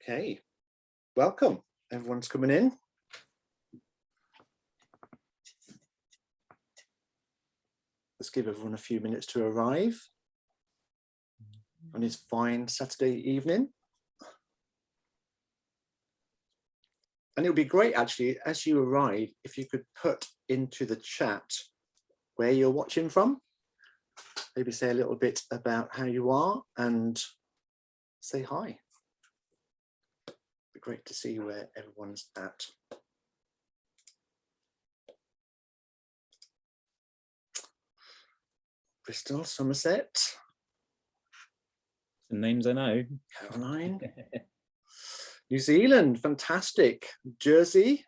Okay, welcome. Everyone's coming in. Let's give everyone a few minutes to arrive on this fine Saturday evening. And it would be great, actually, as you arrive, if you could put into the chat where you're watching from. Maybe say a little bit about how you are and say hi. It'd be great to see where everyone's at. Bristol, Somerset. The names I know. Caroline. New Zealand, fantastic. Jersey.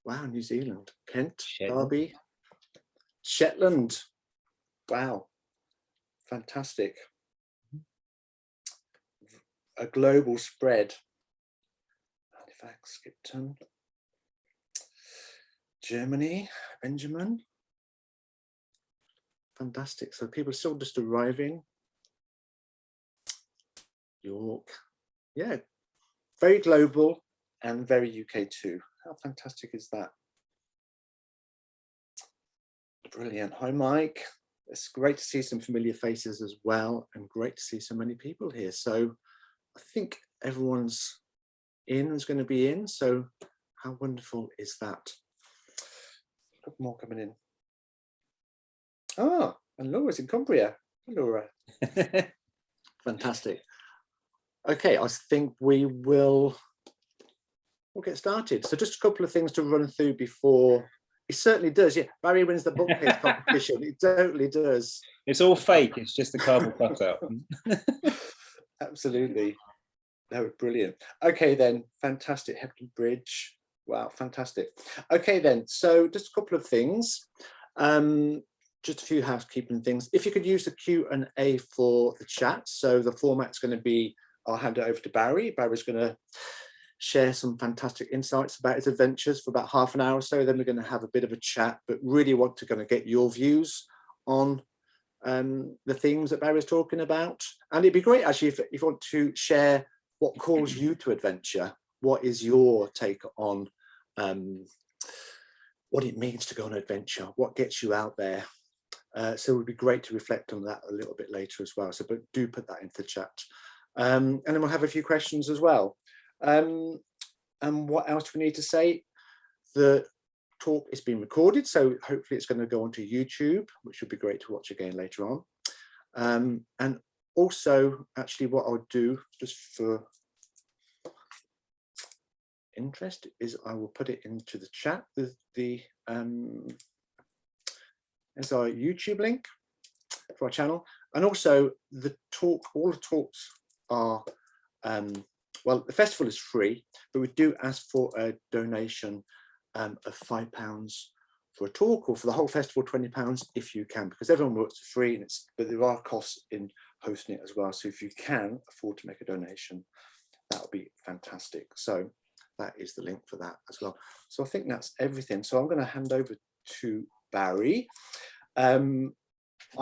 Wow, New Zealand. Kent, Derby. Shetland. Wow, fantastic. A global spread. Halifax, Skipton. Germany, Benjamin. Fantastic. So people are still just arriving. York. Yeah, very global and very UK too. How fantastic is that? Brilliant. Hi, Mike. It's great to see some familiar faces as well, and great to see so many people here. So I think everyone's who's going to be in. So how wonderful is that? A couple more coming in. Ah, and Laura's in Cumbria. Hi, Laura. Fantastic. Okay, I think we'll get started. So just a couple of things to run through before. It certainly does. Yeah, Barry wins the bookcase competition. It totally does. It's all fake. It's just a cardboard cutout. Absolutely. No, brilliant. Okay, then. Fantastic. Hebden Bridge. Wow, fantastic. Okay, then. So just a couple of things. Just a few housekeeping things. If you could use the Q&A for the chat. So the format's going to be, I'll hand it over to Barry. Barry's going to share some fantastic insights about his adventures for about half an hour or so. Then we're going to have a bit of a chat, but really want to get your views on the themes that Barry's talking about. And it'd be great, actually, if you want to share what calls you to adventure. What is your take on what it means to go on an adventure? What gets you out there? So it would be great to reflect on that a little bit later as well. So but do put that into the chat. And then we'll have a few questions as well. And what else do we need to say? The talk is being recorded, so hopefully it's going to go onto YouTube, which would be great to watch again later on. And also, actually, what I'll do, just for interest, is I will put it into the chat. There's our YouTube link for our channel, and also the talk. All the talks are well, the festival is free, but we do ask for a donation of £5 for a talk, or for the whole festival £20 if you can, because everyone works for free, and but there are costs in hosting it as well. So if you can afford to make a donation, that would be fantastic. So that is the link for that as well. So I think that's everything. So I'm going to hand over to Barry. I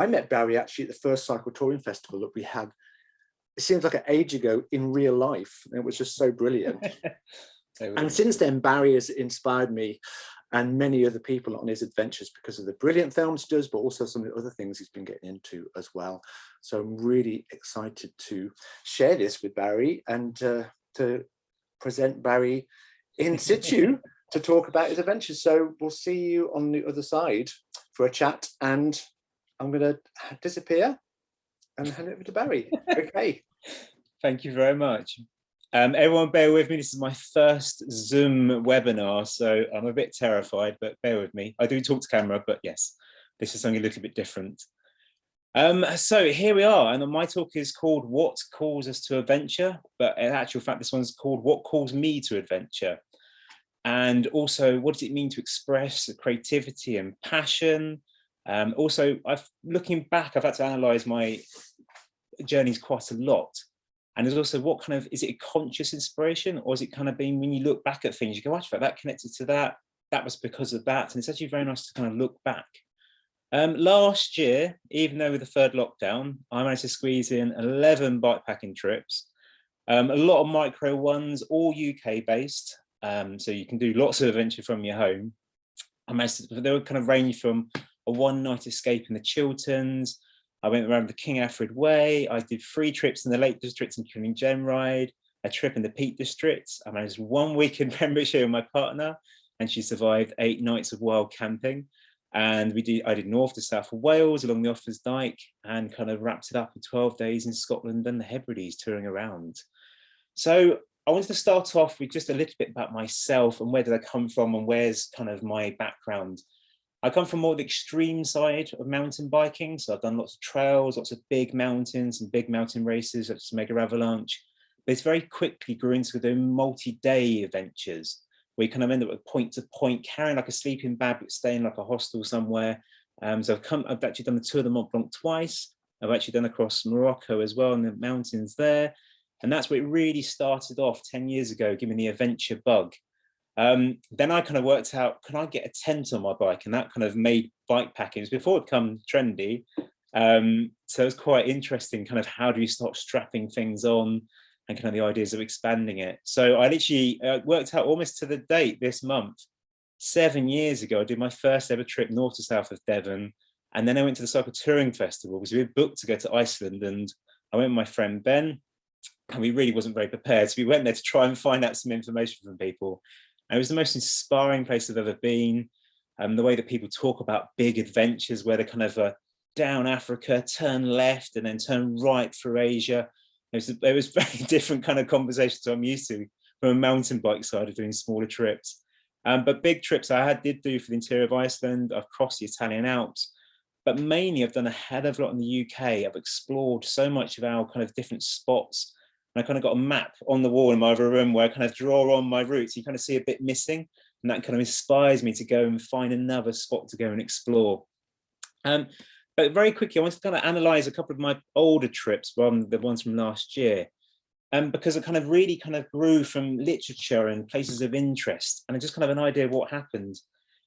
met Barry actually at the first cycle touring festival that we had. It seems like an age ago in real life. It was just so brilliant. And since then, Barry has inspired me and many other people on his adventures because of the brilliant films he does, but also some of the other things he's been getting into as well. So I'm really excited to share this with Barry and to present Barry in situ to talk about his adventures. So we'll see you on the other side for a chat, and I'm going to disappear and hand it over to Barry. Okay. Thank you very much. Everyone bear with me. This is my first Zoom webinar, so I'm a bit terrified, but bear with me. I do talk to camera, but yes, this is something a little bit different. So here we are, and my talk is called What Calls Us to Adventure, but in actual fact, this one's called What Calls Me to Adventure? And also, what does it mean to express creativity and passion? Also, looking back, I've had to analyze my journeys quite a lot. And there's also what kind of, is it a conscious inspiration, or is it kind of been when you look back at things, you go, actually, that connected to that, that was because of that. And it's actually very nice to kind of look back. Last year, even though with the third lockdown, I managed to squeeze in 11 bikepacking trips. A lot of micro ones, all UK based. So you can do lots of adventure from your home. They would kind of range from a one-night escape in the Chilterns. I went around the King Alfred Way. I did 3 trips in the Lake Districts, including Gem Ride, a trip in the Peak Districts. I managed 1 week in Pembrokeshire with my partner, and she survived 8 nights of wild camping. And I did north to south of Wales along the Offers Dyke, and kind of wrapped it up in 12 days in Scotland and the Hebrides, touring around. So I wanted to start off with just a little bit about myself and where did I come from and where's kind of my background. I come from more the extreme side of mountain biking. So I've done lots of trails, lots of big mountains and big mountain races, such as Mega Avalanche. But it's very quickly grew into the multi-day adventures where you kind of end up at point to point, carrying like a sleeping bag, but staying like a hostel somewhere. So I've actually done the Tour de Mont Blanc twice. I've actually done across Morocco as well in the mountains there. And that's where it really started off 10 years ago, giving me the adventure bug. Then I kind of worked out, can I get a tent on my bike? And that kind of made bike packing. It was before it became trendy. So it was quite interesting, kind of how do you start strapping things on and kind of the ideas of expanding it. So I literally worked out almost to the date this month, 7 years ago, I did my first ever trip north to south of Devon. And then I went to the Cycle Touring Festival because we were booked to go to Iceland. And I went with my friend Ben, and we really wasn't very prepared. So we went there to try and find out some information from people. And it was the most inspiring place I've ever been. The way that people talk about big adventures where they kind of down Africa, turn left and then turn right through Asia. It was very different kind of conversations I'm used to from a mountain bike side of doing smaller trips. But big trips did do for the interior of Iceland. I've crossed the Italian Alps, but mainly I've done a hell of a lot in the UK. I've explored so much of our kind of different spots. And I kind of got a map on the wall in my other room where I kind of draw on my routes. You kind of see a bit missing, and that kind of inspires me to go and find another spot to go and explore. But very quickly, I want to kind of analyze a couple of my older trips from the ones from last year. Because it kind of really kind of grew from literature and places of interest, and just kind of an idea of what happened.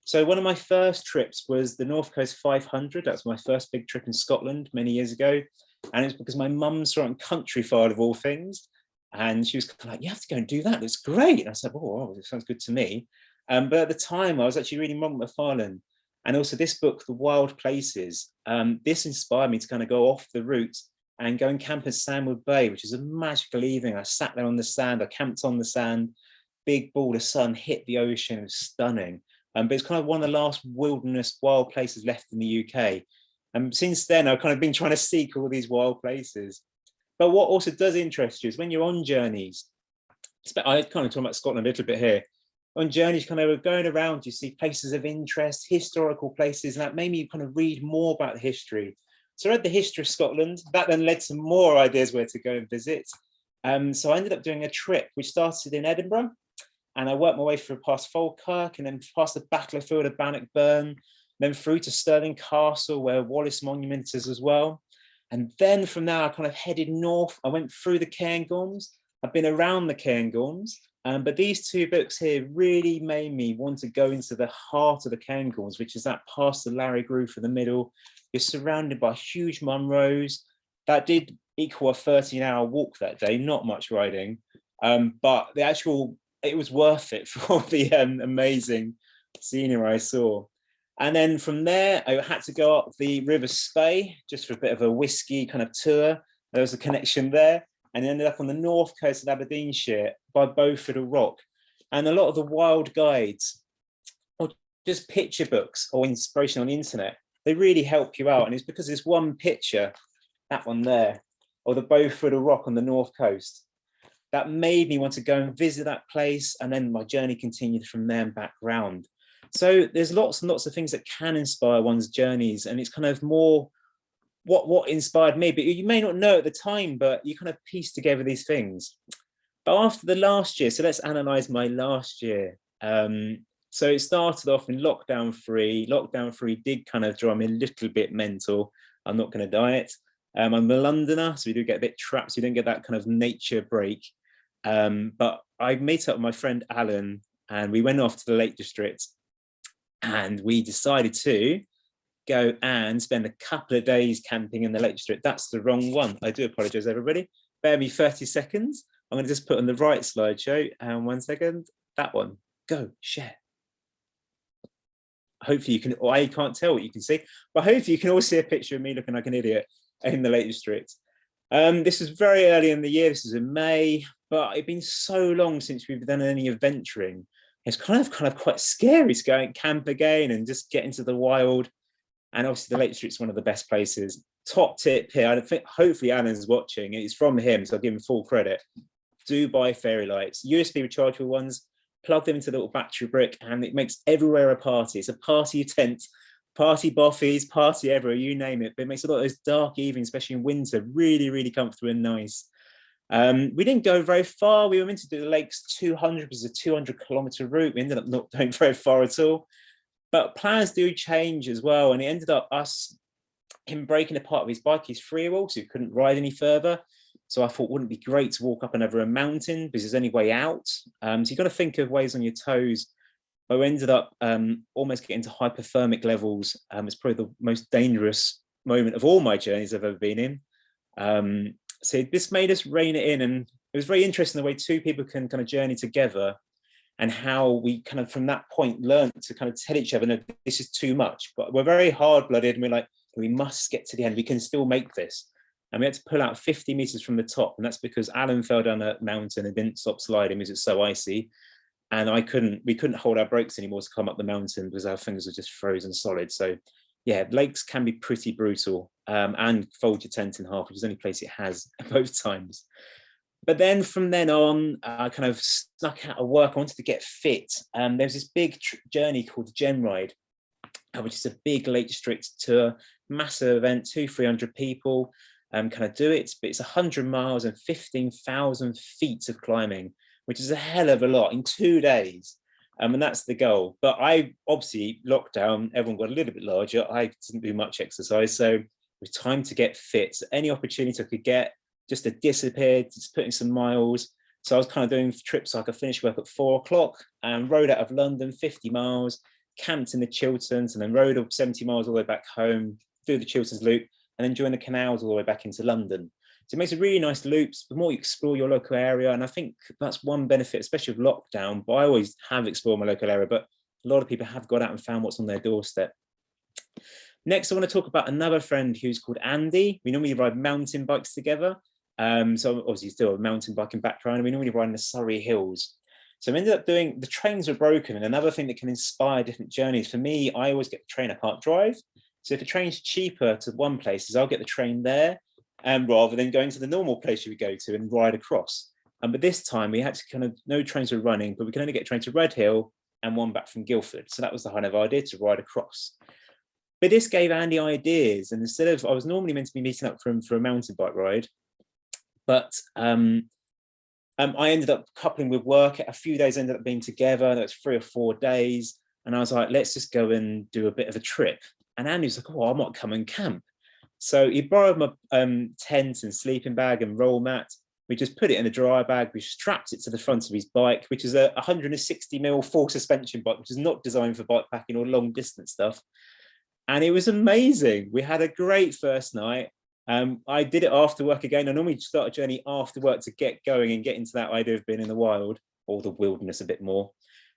So one of my first trips was the North Coast 500. That's my first big trip in Scotland many years ago. And it's because my mum's from Countryfile of all things. And she was kind of like, you have to go and do that. That's great. And I said, oh, it sounds good to me. But at the time, I was actually reading Monk McFarlane. And also this book, The Wild Places. This inspired me to kind of go off the route and go and camp at Sandwood Bay, which is a magical evening. I sat there on the sand. I camped on the sand. Big ball of sun hit the ocean. It was stunning. But it's kind of one of the last wilderness wild places left in the UK. And since then, I've kind of been trying to seek all these wild places. But what also does interest you is when you're on journeys, I kind of talk about Scotland a little bit here. On journeys, kind of going around, you see places of interest, historical places, and that made me kind of read more about the history. So I read the history of Scotland. That then led to more ideas where to go and visit. So I ended up doing a trip which started in Edinburgh, and I worked my way through past Falkirk and then past the battlefield of Bannockburn, then through to Stirling Castle, where Wallace Monument is as well. And then from there, I kind of headed north. I went through the Cairngorms. I've been around the Cairngorms, but these 2 books here really made me want to go into the heart of the Cairngorms, which is that past the Larry Groove in the middle. You're surrounded by huge Munros. That did equal a 13-hour walk that day, not much riding, but it was worth it for all the amazing scenery I saw. And then from there, I had to go up the River Spey just for a bit of a whiskey kind of tour. There was a connection there, and ended up on the north coast of Aberdeenshire by Beaufort Rock. And a lot of the wild guides, or just picture books or inspiration on the internet, they really help you out. And it's because there's one picture, that one there, or the Beaufort Rock on the north coast, that made me want to go and visit that place. And then my journey continued from there and back round. So there's lots and lots of things that can inspire one's journeys, and it's kind of more what inspired me. But you may not know at the time, but you kind of piece together these things. But after the last year, so let's analyze my last year. So it started off in lockdown 3. Lockdown 3 did kind of draw me a little bit mental. I'm not going to diet. I'm a Londoner, so we do get a bit trapped. So you don't get that kind of nature break. But I met up with my friend Alan, and we went off to the Lake District. And we decided to go and spend a couple of days camping in the Lake District. That's the wrong one. I do apologize, everybody. Bear me 30 seconds. I'm going to just put on the right slideshow, and 1 second, that one, go, share. Hopefully you can, or I can't tell what you can see, but hopefully you can all see a picture of me looking like an idiot in the Lake District. This was very early in the year, this is in May, but it's been so long since we've done any adventuring. It's kind of quite scary to go and camp again and just get into the wild. And obviously the Lake District's one of the best places. Top tip here, I think hopefully Alan's watching, it's from him, so I'll give him full credit. Do buy fairy lights, USB rechargeable ones, plug them into the little battery brick, and it makes everywhere a party. It's a party tent, party boffies, party everywhere, you name it. But it makes a lot of those dark evenings, especially in winter, really, really comfortable and nice. We didn't go very far. We were meant to do the lakes 200, which is a 200-kilometer route. We ended up not going very far at all. But plans do change as well. And it ended up him breaking a part of his bike, his freewheel, so he couldn't ride any further. So I thought, wouldn't it be great to walk up and over a mountain because there's any way out? So you've got to think of ways on your toes. But we ended up almost getting to hypothermic levels. It's probably the most dangerous moment of all my journeys I've ever been in. So this made us rein it in. And it was very interesting the way two people can kind of journey together and how we kind of from that point learned to kind of tell each other, no, this is too much. But we're very hard-blooded and we're like, we must get to the end. We can still make this. And we had to pull out 50 meters from the top. And that's because Alan fell down a mountain and didn't stop sliding because it's so icy. And we couldn't hold our brakes anymore to come up the mountain because our fingers were just frozen solid. So yeah, lakes can be pretty brutal, and fold your tent in half, which is the only place it has both times. But then from then on, I kind of snuck out of work. I wanted to get fit. There's this big journey called the Gem Ride, which is a big Lake District tour, massive event, 200-300 people. Kind of do it, but it's 100 miles and 15,000 feet of climbing, which is a hell of a lot in 2 days. And that's the goal. But I obviously, lockdown, everyone got a little bit larger. I didn't do much exercise. So it was time to get fit. So any opportunity I could get just to disappear, just put in some miles. So I was kind of doing trips like I finished work at 4 o'clock and rode out of London 50 miles, camped in the Chilterns, and then rode up 70 miles all the way back home, through the Chilterns Loop, and then join the canals all the way back into London. So it makes a really nice loops. The more you explore your local area, and I think that's one benefit, especially with lockdown, but I always have explored my local area, but a lot of people have got out and found what's on their doorstep. Next, I want to talk about another friend who's called Andy. We normally ride mountain bikes together. So obviously still a mountain biking background, and we normally ride in the Surrey Hills. So I ended up doing, the trains were broken, and another thing that can inspire different journeys. For me, I always get the train, I can't drive. So if the train's cheaper to one place, I'll get the train there, rather than going to the normal place you would go to and ride across. But this time we had to kind of, no trains were running, but we could only get a train to Red Hill and one back from Guildford. So that was the kind of idea, to ride across. But this gave Andy ideas. And instead of, I was normally meant to be meeting up for a mountain bike ride, but I ended up coupling with work. A few days ended up being together. That was 3 or 4 days. And I was like, let's just go and do a bit of a trip. And Andy was like, oh, I might come and camp. So he borrowed my tent and sleeping bag and roll mat. We just put it in a dry bag. We strapped it to the front of his bike, which is a 160mm full suspension bike, which is not designed for bike packing or long distance stuff. And it was amazing. We had a great first night. I did it after work again. I normally start a journey after work to get going and get into that idea of being in the wild or the wilderness a bit more.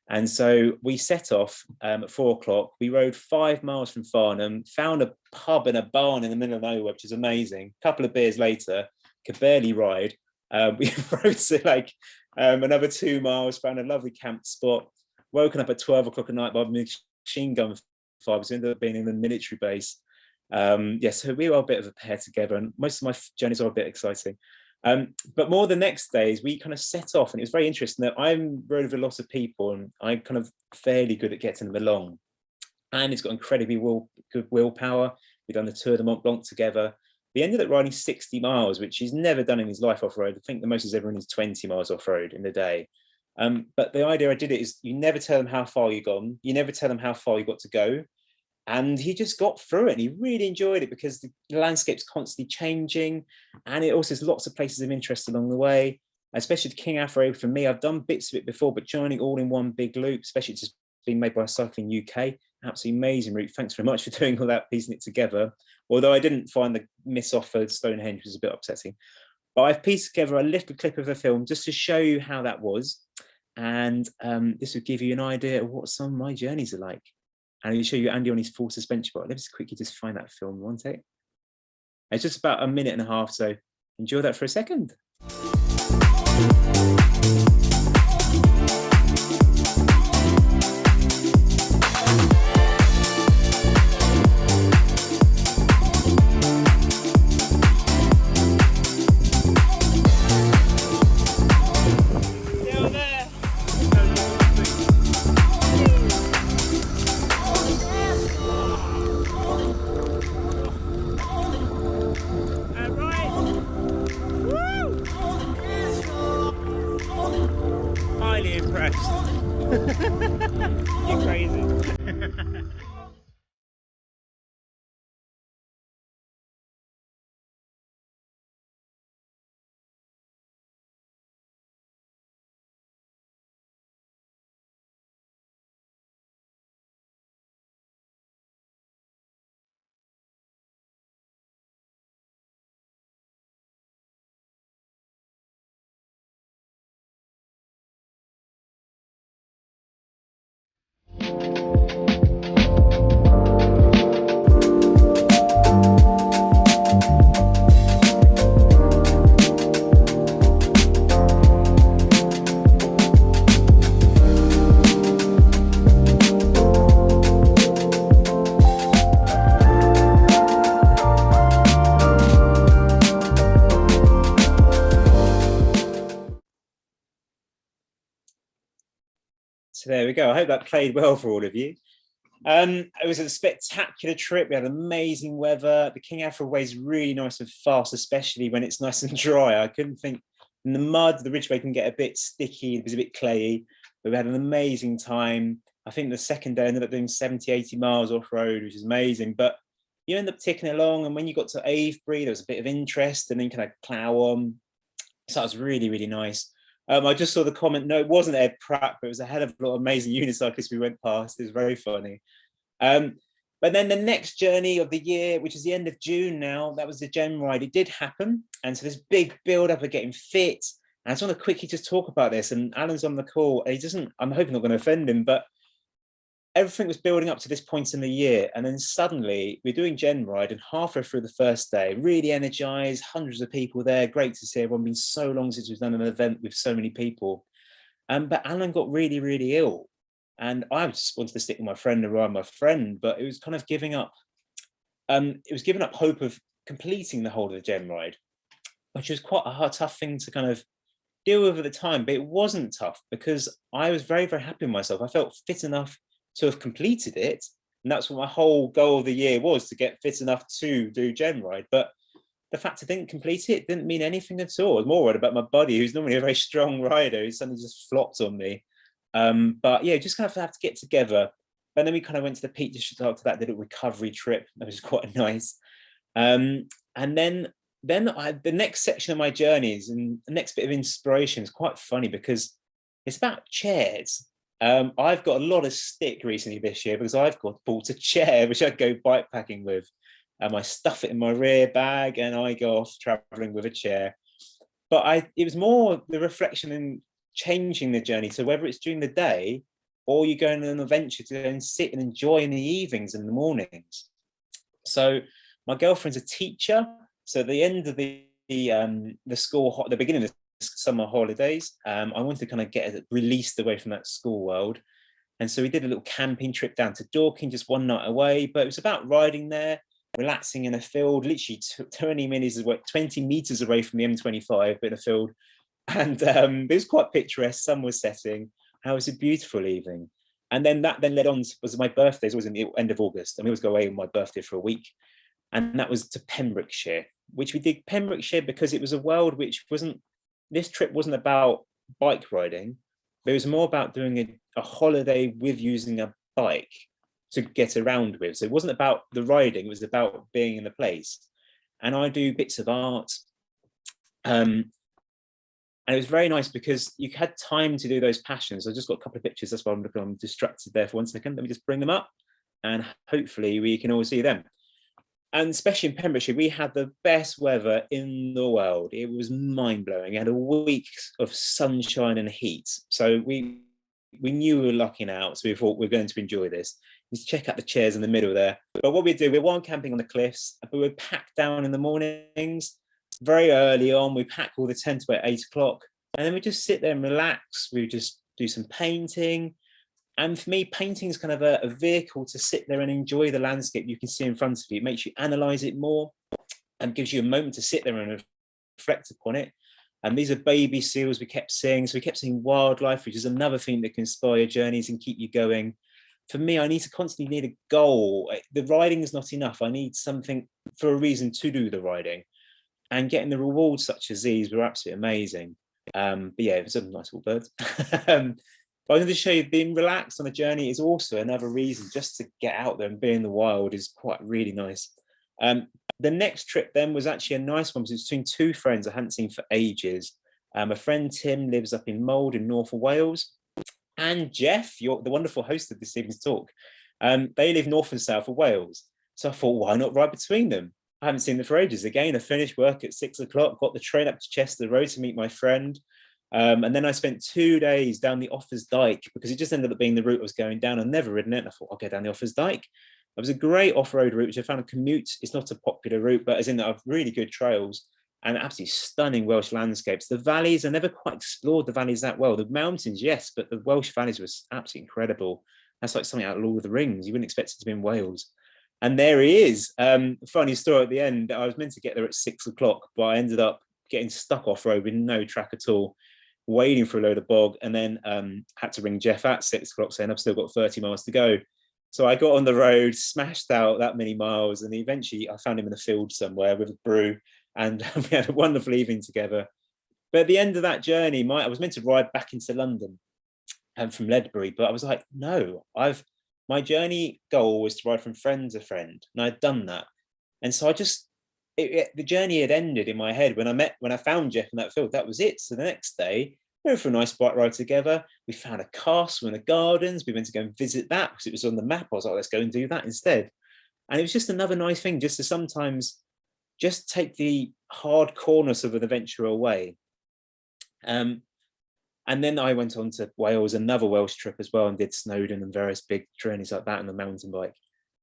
And so we set off at 4 o'clock. We rode 5 miles from Farnham, found a pub and a barn in the middle of nowhere, which is amazing. A couple of beers later, could barely ride. We rode to like another 2 miles, found a lovely camp spot, woken up at 12 o'clock at night by machine gun fire. We ended up being in the military base. So we were a bit of a pair together, and most of my journeys are a bit exciting. But more the next days, we kind of set off, and it was very interesting that I'm rode with a lot of people, and I'm kind of fairly good at getting them along. And he's got incredibly good willpower. We've done the Tour de Mont Blanc together. We ended up riding 60 miles, which he's never done in his life off-road. I think the most he's ever done is 20 miles off-road in a day. But the idea I did it is you never tell them how far you've gone. You never tell them how far you got to go. And he just got through it, and he really enjoyed it because the landscape's constantly changing, and it also has lots of places of interest along the way, especially the King Afro. For me, I've done bits of it before, but joining all in one big loop, especially it's just being made by Cycling UK, absolutely amazing route. Thanks very much for doing all that, piecing it together. Although I didn't find the miss off for Stonehenge was a bit upsetting. But I've pieced together a little clip of the film just to show you how that was. And this would give you an idea of what some of my journeys are like. And I'll show you Andy on his full suspension board. Let's quickly just find that film, one take. It's just about a minute and a half, so enjoy that for a second. Highly impressed. You're crazy. So there we go. I hope that played well for all of you. It was a spectacular trip. We had amazing weather. The King Alfred Way is really nice and fast, especially when it's nice and dry. I couldn't think in the mud, the Ridgeway can get a bit sticky, it was a bit clayey, but we had an amazing time. I think the second day I ended up doing 70, 80 miles off road, which is amazing. But you end up ticking along, and when you got to Avebury, there was a bit of interest, and then kind of plough on. So that was really, really nice. I just saw the comment, no, it wasn't Ed Pratt, but it was a hell of a lot of amazing unicyclists we went past. It was very funny. But then the next journey of the year, which is the end of June now, that was the Gem Ride. It did happen. And so this big build up of getting fit. And I just want to quickly just talk about this. And Alan's on the call. And he doesn't, I'm hoping not going to offend him, but everything was building up to this point in the year. And then suddenly we're doing Gem Ride, and halfway through the first day, really energized, hundreds of people there. Great to see everyone. Been so long since we've done an event with so many people. But Alan got really, really ill. And I just wanted to stick with my friend and ride my friend, but it was kind of giving up. It was giving up hope of completing the whole of the Gem Ride, which was quite a tough thing to kind of deal with at the time. But it wasn't tough because I was very, very happy with myself. I felt fit enough to have completed it. And that's what my whole goal of the year was, to get fit enough to do Gem Ride. But the fact I didn't complete it didn't mean anything at all. I was more worried about my buddy, who's normally a very strong rider, who suddenly just flopped on me. But yeah, just kind of have to get together. And then we kind of went to the Peak District after that, did a recovery trip. That was quite nice. And then the next section of my journeys and the next bit of inspiration is quite funny because it's about chairs. I've got a lot of stick recently this year because I've bought a chair which I go bikepacking with. I stuff it in my rear bag and I go off traveling with a chair. But it was more the reflection in changing the journey. So whether it's during the day or you go on an adventure to go and sit and enjoy in the evenings and the mornings. So my girlfriend's a teacher. So at the end of the school, the beginning of the summer holidays, I wanted to kind of get released away from that school world. And so we did a little camping trip down to Dorking, just one night away, but it was about riding there, relaxing in a field, literally 20 meters away from the M25, but in a field. And it was quite picturesque. Sun was setting. It was a beautiful evening. And then that led on was my birthday. It was in the end of August, and we always go away on my birthday for a week. And that was to Pembrokeshire, which we did Pembrokeshire because it was a world which this trip wasn't about bike riding, but it was more about doing a holiday with using a bike to get around with. So it wasn't about the riding, it was about being in the place. And I do bits of art. And it was very nice because you had time to do those passions. I just got a couple of pictures. That's why I'm distracted there for 1 second. Let me just bring them up and hopefully we can all see them. And especially in Pembrokeshire, we had the best weather in the world. It was mind-blowing. We had a week of sunshine and heat. So we knew we were lucking out. So we thought we're going to enjoy this. Just check out the chairs in the middle there. But what we do, we weren't camping on the cliffs, but we'd pack down in the mornings, very early on. We pack all the tent about 8 o'clock. And then we just sit there and relax. We just do some painting. And for me, painting is kind of a vehicle to sit there and enjoy the landscape you can see in front of you. It makes you analyze it more and gives you a moment to sit there and reflect upon it. And these are baby seals we kept seeing. So we kept seeing wildlife, which is another thing that can inspire journeys and keep you going. For me, I need to constantly need a goal. The riding is not enough. I need something for a reason to do the riding. And getting the rewards such as these were absolutely amazing. But yeah, it was a nice little bird. But I wanted to show you being relaxed on a journey is also another reason just to get out there and be in the wild is quite really nice. The next trip then was actually a nice one. It was between two friends I hadn't seen for ages. A friend, Tim, lives up in Mold in North Wales. And Jeff, the wonderful host of this evening's talk, they live north and south of Wales. So I thought, why not ride between them? I haven't seen them for ages. Again, I finished work at 6 o'clock, got the train up to Chester Road to meet my friend. And then I spent 2 days down the Offers Dyke because it just ended up being the route I was going down. I'd never ridden it. And I thought, I'll go down the Offers Dyke. It was a great off-road route, which I found a commute. It's not a popular route, but as in that I've really good trails and absolutely stunning Welsh landscapes. The valleys, I never quite explored the valleys that well. The mountains, yes, but the Welsh valleys was absolutely incredible. That's like something out of Lord of the Rings. You wouldn't expect it to be in Wales. And there he is. Funny story at the end. I was meant to get there at 6 o'clock, but I ended up getting stuck off-road with no track at all, wading through a load of bog, and then had to ring Jeff at 6 o'clock saying I've still got 30 miles to go. So I got on the road, smashed out that many miles, and eventually I found him in a field somewhere with a brew, and we had a wonderful evening together. But at the end of that journey, I was meant to ride back into London from Ledbury, but I was like, no, my journey goal was to ride from friend to friend, and I'd done that. And so I just, the journey had ended in my head when I found Jeff in that field. That was it. So the next day, we went for a nice bike ride together. We found a castle in the gardens. We went to go and visit that because it was on the map. I was like, let's go and do that instead. And it was just another nice thing just to sometimes just take the hardcoreness of an adventure away. And then I went on to Wales, another Welsh trip as well, and did Snowdon and various big journeys like that on the mountain bike.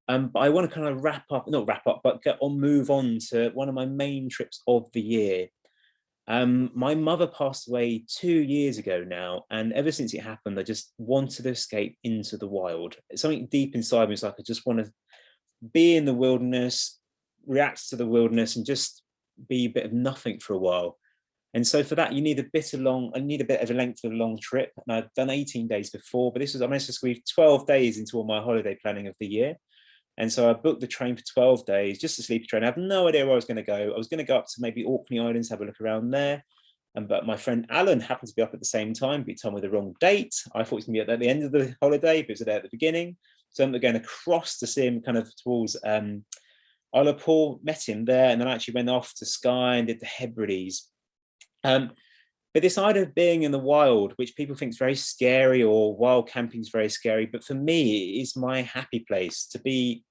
But I want to kind of move on to one of my main trips of the year. My mother passed away 2 years ago now, and ever since it happened, I just wanted to escape into the wild. Something deep inside me was like, I just want to be in the wilderness, react to the wilderness, and just be a bit of nothing for a while. And so for that, I need a bit of a length of a long trip. And I've done 18 days before, but I managed to squeeze 12 days into all my holiday planning of the year. And so I booked the train for 12 days, just a sleepy train. I have no idea where I was going to go. I was going to go up to maybe Orkney Islands, have a look around there. But my friend Alan happened to be up at the same time, but he told me the wrong date. I thought it was going to be at the end of the holiday, but it was there at the beginning. So I'm going across to see him kind of towards Ullapool, met him there, and then I actually went off to Skye and did the Hebrides. But this idea of being in the wild, which people think is very scary, or wild camping is very scary, but for me, it is my happy place to be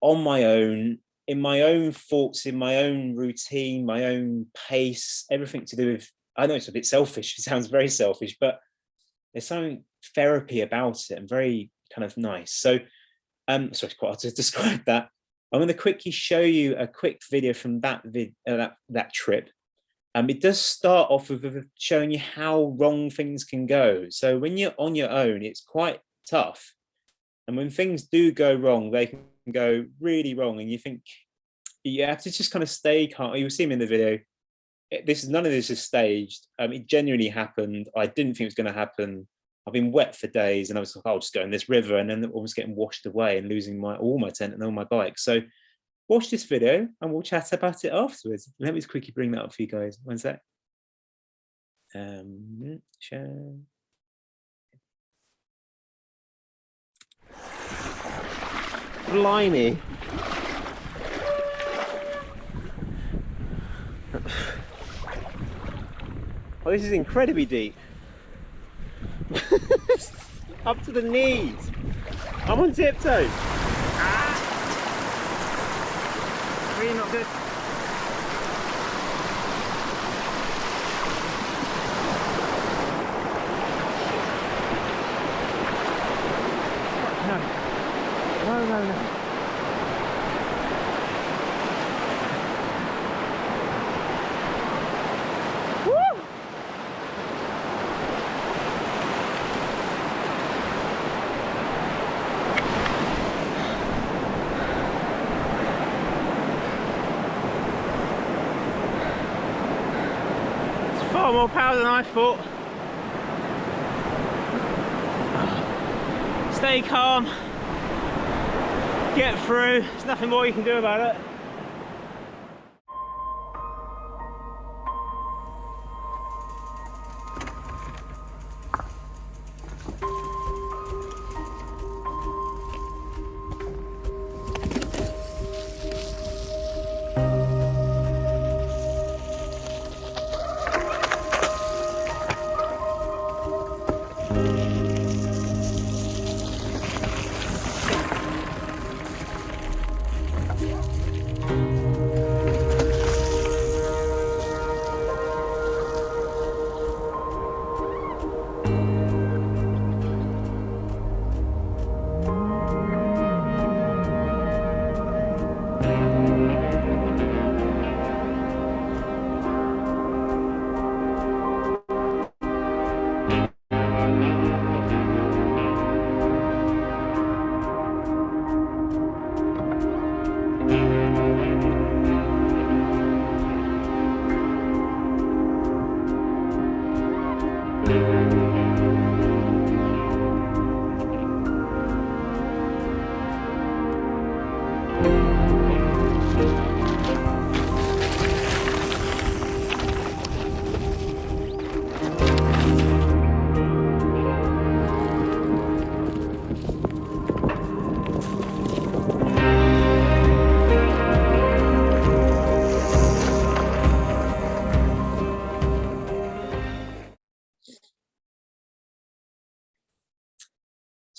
on my own, in my own thoughts, in my own routine, my own pace, everything to do with, I know it's a bit selfish, it sounds very selfish, but there's something therapy about it and very kind of nice. So, it's quite hard to describe that. I'm going to quickly show you a quick video from that trip. It does start off with showing you how wrong things can go. So when you're on your own, it's quite tough. And when things do go wrong, they can go really wrong. And you think you have to just kind of stay calm. You'll see me in the video. None of this is staged. It genuinely happened. I didn't think it was going to happen. I've been wet for days, and I was like, I'll just go in this river, and then almost getting washed away and losing all my tent and all my bike. So watch this video and we'll chat about it afterwards. Let me just quickly bring that up for you guys. One sec. Share. Blimey. Oh, this is incredibly deep. Up to the knees. I'm on tiptoe. Really not good. No. No, no, no. Woo! It's far more power than I thought. Stay calm. Get through. There's nothing more you can do about it.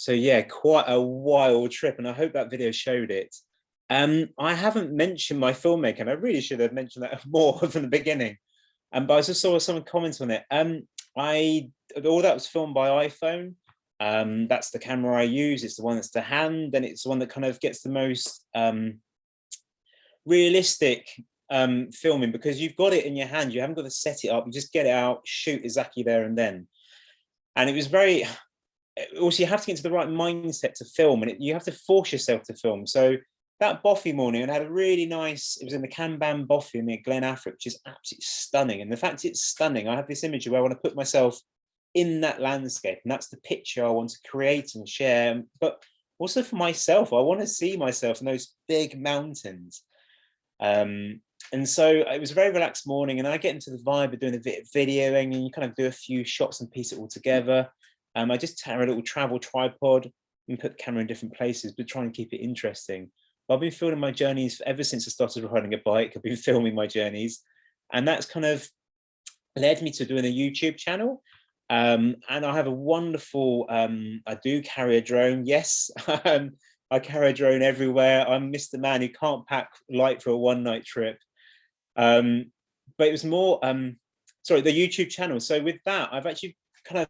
So yeah, quite a wild trip, and I hope that video showed it. I haven't mentioned my filmmaking, and I really should have mentioned that more from the beginning. But I just saw someone comment on it. All that was filmed by iPhone. That's the camera I use. It's the one that's to hand, and it's the one that kind of gets the most realistic filming, because you've got it in your hand. You haven't got to set it up. You just get it out, shoot exactly there and then. And it was very. Also, you have to get into the right mindset to film, and you have to force yourself to film. So that Boffey morning, and had a really nice, it was in the Kanban Boffey near Glen Affric, which is absolutely stunning. And the fact it's stunning, I have this image where I want to put myself in that landscape, and that's the picture I want to create and share. But also for myself, I want to see myself in those big mountains. And so it was a very relaxed morning, and I get into the vibe of doing a bit of videoing, and you kind of do a few shots and piece it all together. I just carry a little travel tripod and put the camera in different places, but try and keep it interesting. But I've been filming my journeys ever since I started riding a bike. I've been filming my journeys, and that's kind of led me to doing a YouTube channel. And I have a wonderful, I do carry a drone. Yes, I carry a drone everywhere. I'm Mr. Man who can't pack light for a one-night trip. But it was more, sorry, the YouTube channel. So with that, I've actually kind of,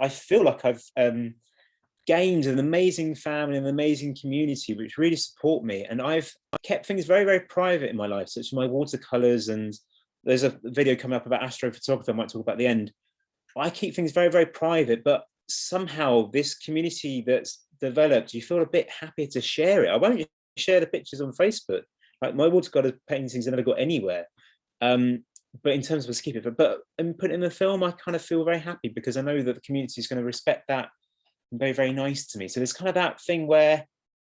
I feel like I've gained an amazing family, an amazing community, which really support me. And I've kept things very, very private in my life, such as my watercolors. And there's a video coming up about astrophotography I might talk about at the end. I keep things very, very private, but somehow this community that's developed, you feel a bit happier to share it. I won't share the pictures on Facebook. Like my watercolor paintings have never got anywhere. But in terms of a skip it, but and put in the film, I kind of feel very happy because I know that the community is going to respect that and very, very nice to me. So there's kind of that thing where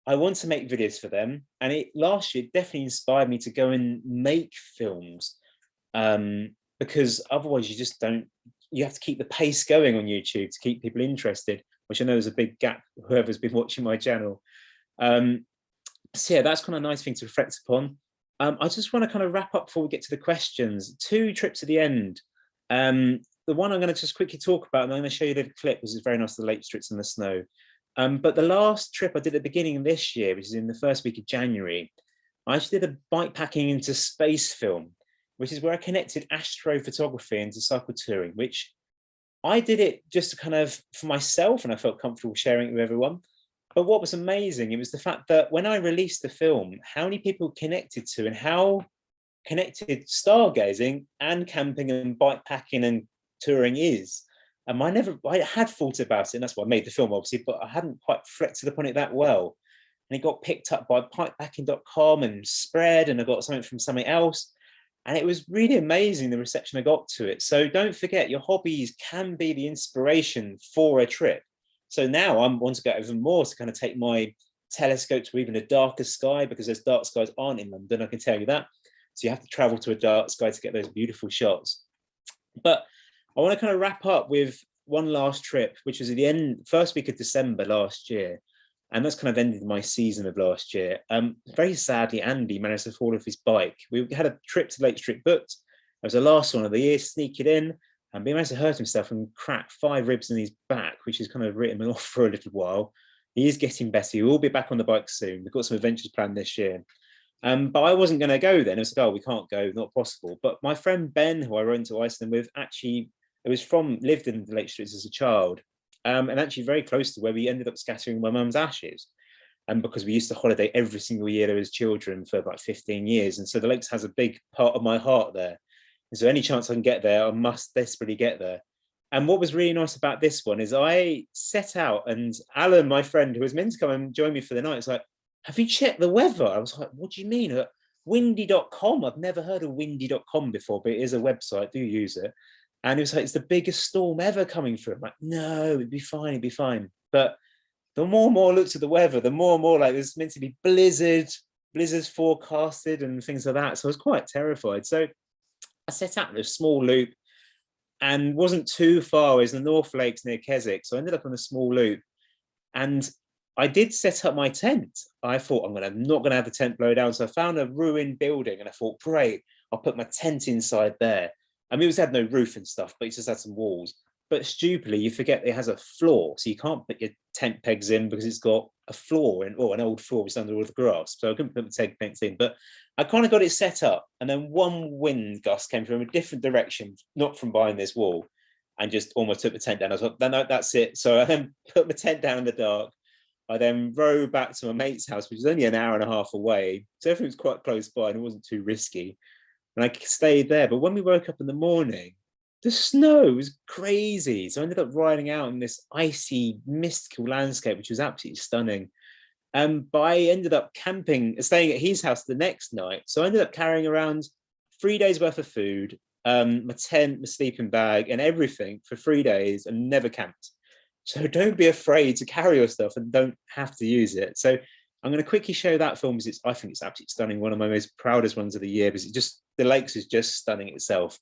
I want to make videos for them. And it last year definitely inspired me to go and make films, because otherwise you just don't, you have to keep the pace going on YouTube to keep people interested, which I know is a big gap, whoever's been watching my channel. So yeah, that's kind of a nice thing to reflect upon. I just want to kind of wrap up before we get to the questions. 2 trips at the end. The one I'm going to just quickly talk about, and I'm going to show you a little clip, which is very nice, the Lake Districts in the snow. But the last trip I did at the beginning of this year, which is in the first week of January, I actually did a bike packing into space film, which is where I connected astrophotography into cycle touring, which I did it just to kind of for myself, and I felt comfortable sharing it with everyone. But what was amazing, it was the fact that when I released the film, how many people connected to and how connected stargazing and camping and bike packing and touring is. I had thought about it, and that's why I made the film, obviously, but I hadn't quite reflected upon it that well. And it got picked up by bikepacking.com and spread, and I got something from something else. And it was really amazing the reception I got to it. So don't forget, your hobbies can be the inspiration for a trip. So now I want to go even more to kind of take my telescope to even a darker sky, because those dark skies aren't in London, I can tell you that. So you have to travel to a dark sky to get those beautiful shots. But I want to kind of wrap up with one last trip, which was at the first week of December last year. And that's kind of ended my season of last year. Very sadly, Andy managed to fall off his bike. We had a trip to Lake Street booked. It was the last one of the year, sneak it in. And he managed to hurt himself and crack 5 ribs in his back, which has kind of written him off for a little while. He is getting better. He will be back on the bike soon. We've got some adventures planned this year. But I wasn't going to go then. It was like, oh, we can't go, not possible. But my friend Ben, who I went to Iceland with, actually, lived in the Lake Streets as a child, and actually very close to where we ended up scattering my mum's ashes. And because we used to holiday every single year as children for about 15 years. And so the Lakes has a big part of my heart there. And so any chance I can get there, I must desperately get there. And what was really nice about this one is I set out, and Alan, my friend, who was meant to come and join me for the night, was like, have you checked the weather? I was like, what do you mean? Windy.com. I've never heard of windy.com before, but it is a website. Do use it. And it was like, it's the biggest storm ever coming through. I'm like, no, it'd be fine. It'd be fine. But the more and more I looked at the weather, the more and more like there's meant to be blizzards forecasted and things like that. So I was quite terrified. So I set out a small loop and wasn't too far. It was the North Lakes near Keswick. So I ended up on a small loop. And I did set up my tent. I thought I'm not going to have the tent blow down. So I found a ruined building and I thought, great, I'll put my tent inside there. I mean, it had no roof and stuff, but it just had some walls. But stupidly, you forget it has a floor. So you can't put your tent pegs in because it's got a floor or an old floor which is under all the grass. So I couldn't put the tent pegs in. But I kind of got it set up. And then one wind gust came from a different direction, not from behind this wall, and just almost took the tent down. I was like, no, that's it. So I then put my tent down in the dark. I then rode back to my mate's house, which is only an hour and a half away. So everything was quite close by and it wasn't too risky. And I stayed there. But when we woke up in the morning, the snow was crazy. So I ended up riding out in this icy, mystical landscape, which was absolutely stunning. But I ended up staying at his house the next night. So I ended up carrying around 3 days worth of food, my tent, my sleeping bag, and everything for 3 days, and never camped. So don't be afraid to carry your stuff and don't have to use it. So I'm going to quickly show that film because I think it's absolutely stunning. One of my most proudest ones of the year because the Lakes is just stunning itself.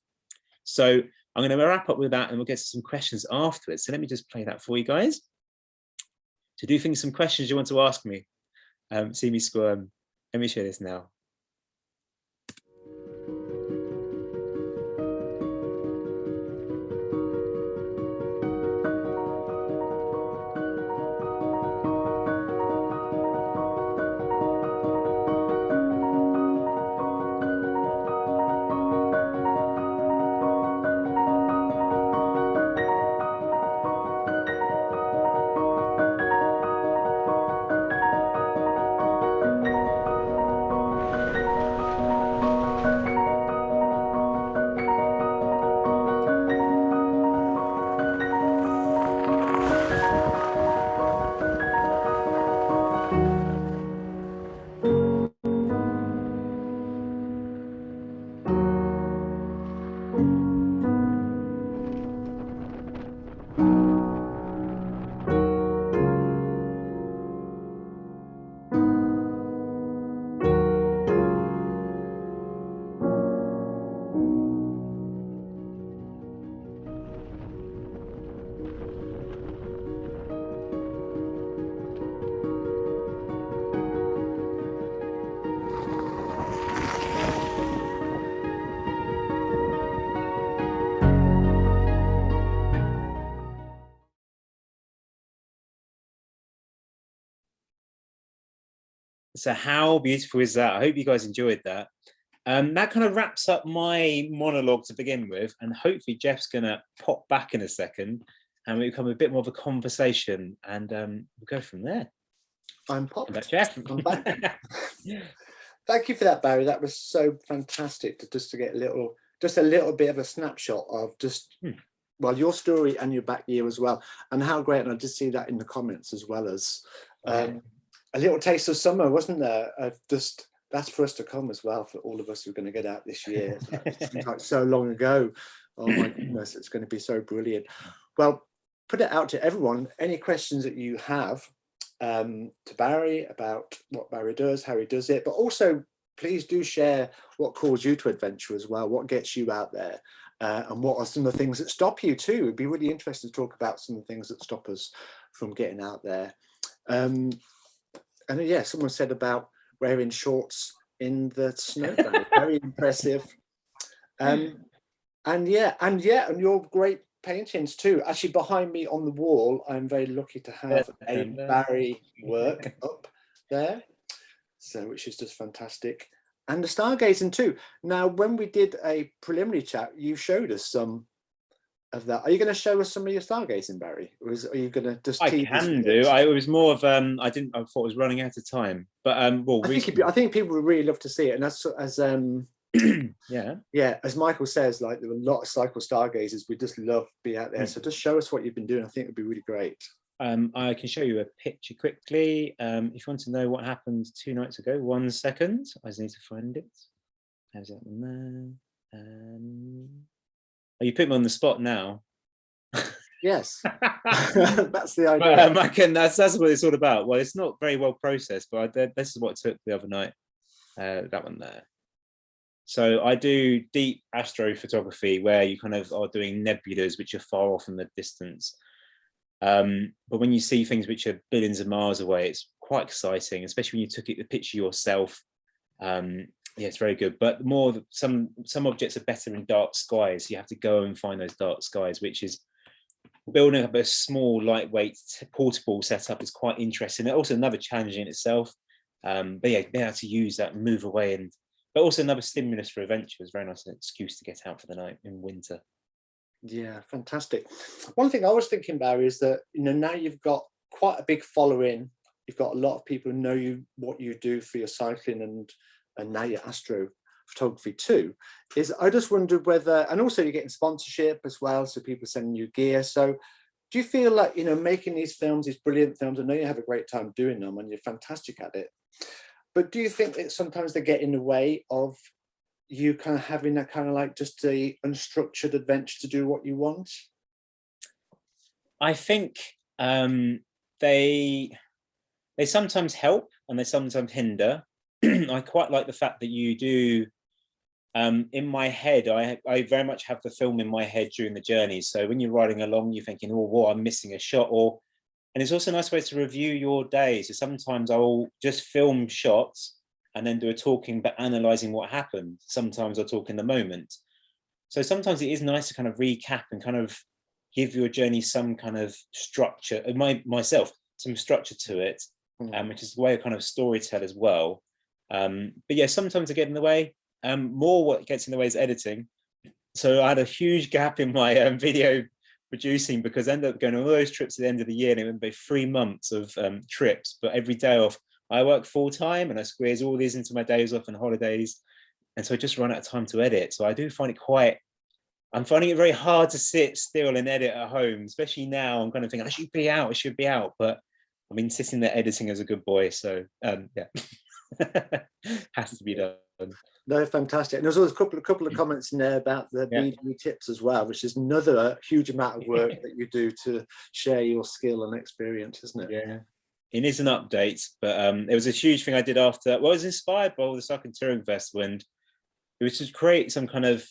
So I'm going to wrap up with that and we'll get to some questions afterwards. So let me just play that for you guys. So do you think some questions you want to ask me? See me squirm. Let me share this now. So how beautiful is that? I hope you guys enjoyed that. That kind of wraps up my monologue to begin with, and hopefully Jeff's gonna pop back in a second and we become a bit more of a conversation, and we'll go from there. I'm popped. Jeff. I'm back. Thank you for that, Barry. That was so fantastic to get a little bit of a snapshot of just well, your story and your back year as well, and how great. And I did see that in the comments as well as a little taste of summer, wasn't there? That's for us to come as well, for all of us who are going to get out this year. It seems like so long ago. Oh my goodness, it's going to be so brilliant. Well, put it out to everyone. Any questions that you have to Barry about what Barry does, how he does it, but also please do share what calls you to adventure as well, what gets you out there, and what are some of the things that stop you too. It'd be really interesting to talk about some of the things that stop us from getting out there. And yeah, someone said about wearing shorts in the snow. Very impressive. And your great paintings too. Actually, behind me on the wall, I'm very lucky to have a Barry work up there, so which is just fantastic. And the stargazing too. Now, when we did a preliminary chat, you showed us some of that. Are you going to show us some of your stargazing, Barry, or are you going to just? I can do. It was more of I thought I was running out of time, but well, I think people would really love to see it, and that's as as Michael says, like there were a lot of cycle stargazers. We just love to be out there. So just show us what you've been doing. I think it'd be really great. I can show you a picture quickly. If you want to know what happened 2 nights ago, 1 second. I just need to find it. How's that one there? Oh, you put me on the spot now. Yes, that's the idea. But, that's what it's all about. Well, it's not very well processed, but this is what I took the other night. That one there. So I do deep astrophotography, where you kind of are doing nebulas which are far off in the distance. But when you see things which are billions of miles away, it's quite exciting, especially when you took the picture yourself. Yeah, it's very good. But some objects are better in dark skies. You have to go and find those dark skies, which is building up a small, lightweight, portable setup is quite interesting. Also another challenge in itself. But yeah, being able to use that, move away, but also another stimulus for adventure. Is very nice, an excuse to get out for the night in winter. Yeah, fantastic. One thing I was thinking, Barry, is that now you've got quite a big following. You've got a lot of people who know what you do for your cycling and now your astrophotography too. I just wondered whether, and also you're getting sponsorship as well, so people sending you gear. So do you feel like making these films, these brilliant films? I know you have a great time doing them, and you're fantastic at it. But do you think that sometimes they get in the way of you kind of having that kind of like just a unstructured adventure to do what you want? I think they sometimes help and they sometimes hinder. I quite like the fact that you do. In my head, I very much have the film in my head during the journey. So when you're riding along, you're thinking, oh, what, I'm missing a shot. And it's also a nice way to review your day. So sometimes I'll just film shots and then do a talking, but analysing what happened. Sometimes I'll talk in the moment. So sometimes it is nice to kind of recap and kind of give your journey some kind of structure, myself, some structure to it, which is the way I kind of storytell as well. But yeah, sometimes I get in the way. More what gets in the way is editing. So I had a huge gap in my video producing because I ended up going on all those trips at the end of the year, and it would be 3 months of trips, but every day off. I work full time and I squeeze all these into my days off and holidays. And so I just run out of time to edit. So I do find it I'm finding it very hard to sit still and edit at home, especially now. I'm kind of thinking I should be out, but I've been sitting there editing as a good boy. So yeah, has to be done. No, fantastic. And there's always a couple of comments in there about the BD tips as well, which is another huge amount of work that you do to share your skill and experience, isn't it? Yeah. It is an update, but it was a huge thing I did after. Well, I was inspired by all the Cycling Touring Festival, and it was to create some kind of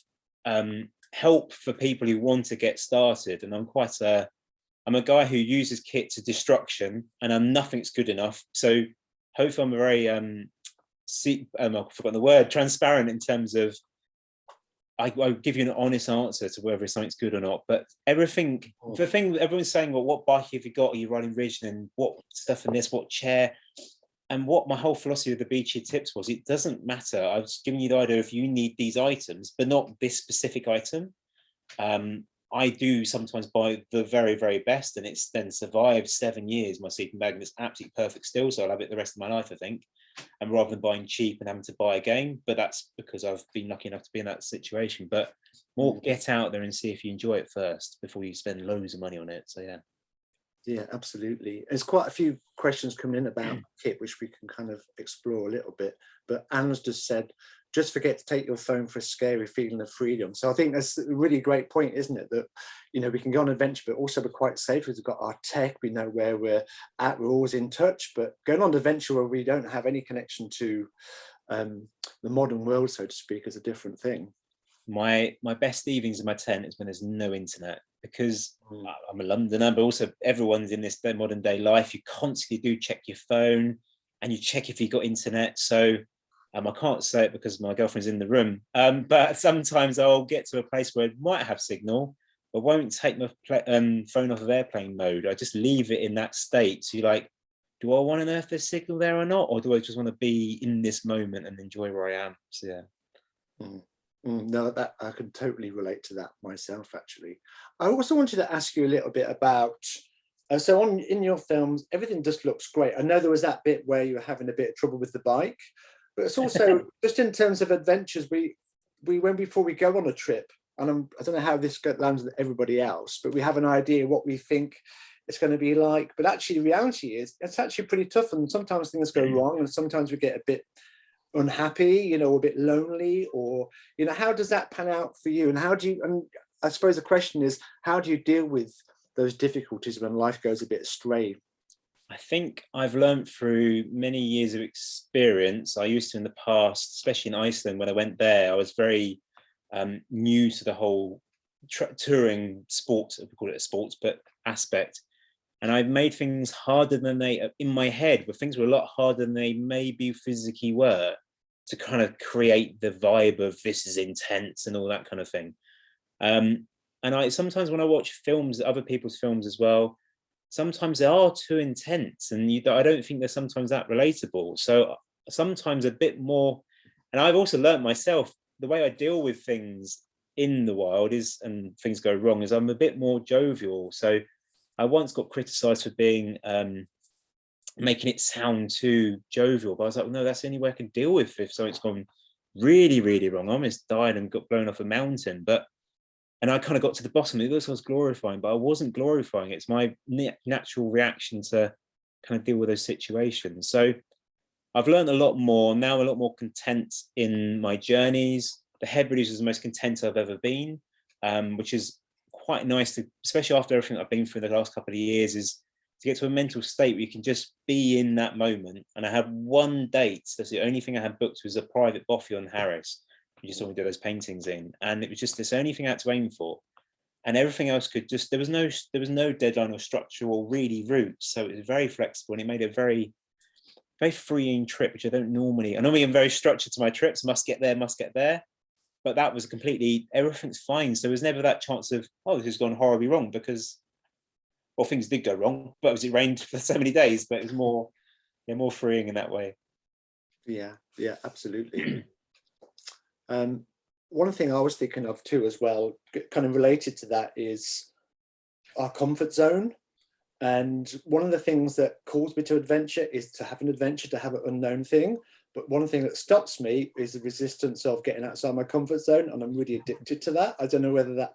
help for people who want to get started. And I'm a guy who uses kit to destruction, and nothing's good enough. So hopefully I'm a very I've forgotten the word, transparent in terms of I give you an honest answer to whether something's good or not. But the thing everyone's saying, well, what bike have you got? Are you riding rigid, and what stuff in this, what chair? And what my whole philosophy of the beachy tips was, it doesn't matter. I was giving you the idea if you need these items, but not this specific item. I do sometimes buy the very, very best, and it's then survived 7 years, my sleeping bag, and it's absolutely perfect still. So I'll have it the rest of my life, I think. And rather than buying cheap and having to buy again, but that's because I've been lucky enough to be in that situation. But more get out there and see if you enjoy it first before you spend loads of money on it. So yeah. Yeah, absolutely. There's quite a few questions coming in about kit, which we can kind of explore a little bit. But Anna's just said, just forget to take your phone for a scary feeling of freedom. So I think that's a really great point, isn't it? That, you know, we can go on an adventure, but also we're quite safe. We've got our tech, we know where we're at, we're always in touch. But going on an adventure where we don't have any connection to the modern world, so to speak, is a different thing. My best evenings in my tent is when there's no internet, because I'm a Londoner, but also everyone's in this modern day life. You constantly do check your phone and you check if you've got internet. So I can't say it because my girlfriend's in the room, but sometimes I'll get to a place where it might have signal, but won't take my phone off of airplane mode. I just leave it in that state. So you're like, do I want to know if there's signal there or not? Or do I just want to be in this moment and enjoy where I am? So yeah. No, that I can totally relate to that myself, actually. I also wanted to ask you a little bit about, so in your films, everything just looks great. I know there was that bit where you were having a bit of trouble with the bike, but it's also just in terms of adventures, before we go on a trip, and I don't know how this lands with everybody else, but we have an idea what we think it's going to be like. But actually, the reality is it's actually pretty tough, and sometimes things go wrong, and sometimes we get a bit unhappy, you know, a bit lonely, or, you know, how does that pan out for you? And how do you, and I suppose the question is, how do you deal with those difficulties when life goes a bit astray? I think I've learned through many years of experience. I used to in the past, especially in Iceland, when I went there, I was very new to the whole touring sport, we call it a sports, but aspect. And I've made things harder than they, in my head, where things were a lot harder than they maybe physically were, to kind of create the vibe of this is intense and all that kind of thing. And I sometimes when I watch films, other people's films as well, sometimes they are too intense, and I don't think they're sometimes that relatable. So sometimes a bit more, and I've also learned myself, the way I deal with things in the wild is, and things go wrong, is I'm a bit more jovial. So I once got criticized for being making it sound too jovial, but I was like, well, no, that's the only way I can deal with if something's gone really, really wrong. I almost died and got blown off a mountain, and I kind of got to the bottom. It was glorifying, but I wasn't glorifying. It's my natural reaction to kind of deal with those situations. So I've learned a lot more now, a lot more content in my journeys. The Hebrides was the most content I've ever been, which is quite nice to, especially after everything I've been through the last couple of years, is to get to a mental state where you can just be in that moment. And I had one date, that's the only thing I had booked, was a private bothy on Harris. You just saw me do those paintings in, and it was just this only thing I had to aim for, and everything else could just, there was no deadline or structure or really routes, so it was very flexible, and it made a very, very freeing trip, which I normally am very structured to my trips, must get there, but that was completely, everything's fine. So there was never that chance of, oh, this has gone horribly wrong, because, well, things did go wrong, but it rained for so many days, but it was more freeing in that way. Yeah, absolutely. One thing I was thinking of too as well, kind of related to that, is our comfort zone. And one of the things that calls me to adventure is to have an adventure, to have an unknown thing. But one thing that stops me is the resistance of getting outside my comfort zone, and I'm really addicted to that. I don't know